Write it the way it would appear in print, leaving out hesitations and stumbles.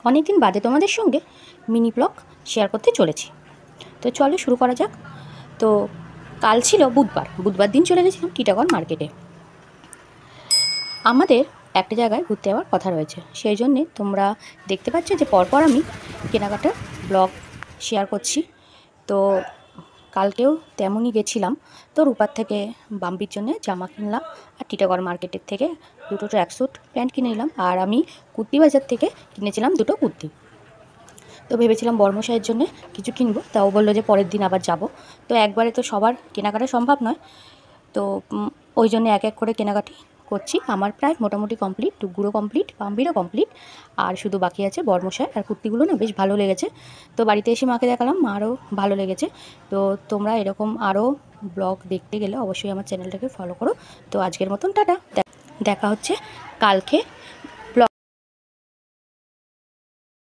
অনেক দিন বাদে তোমাদের সঙ্গে মিনি ব্লগ শেয়ার করতে চলেছি। তো চলো শুরু করা যাক। তো কাল ছিল বুধবার দিন চলে গেছিলাম টিটাগড় মার্কেটে। আমাদের একটা জায়গায় ঘুরতে যাওয়ার কথা রয়েছে, সেই জন্যে তোমরা দেখতে পাচ্ছ যে পরপর আমি কেনাকাটার ব্লগ শেয়ার করছি। তো কালকেও তেমনই গেছিলাম। তো রূপার থেকে বাম্বির জন্য জামা কিনলাম, আর টিটাগড় মার্কেটের থেকে দুটো ট্র্যাকস্যুট প্যান্ট কিনে নিলাম, আর আমি কুর্তি বাজার থেকে কিনেছিলাম দুটো কুর্তি। তো ভেবেছিলাম বর্মশাইয়ের জন্য কিছু কিনবো, তাও বললো যে পরের দিন আবার যাব। তো একবারে তো সবার কেনাকাটা সম্ভব নয়, তো ওই জন্য এক এক করে কেনাকাটি করছি। আমার প্রায় মোটামুটি কমপ্লিট, টুকগুলো কমপ্লিট, বাম্বিরও কমপ্লিট, আর শুধু বাকি আছে বর্মশাই। আর কুর্তিগুলো না বেশ ভালো লেগেছে, তো বাড়িতে এসে মাকে দেখালাম, মারও ভালো লেগেছে। তো তোমরা এরকম আরও ব্লগ দেখতে গেলে অবশ্যই আমার চ্যানেলটাকে ফলো করো। তো আজকের মতন টাটা, দেখা হচ্ছে কালকে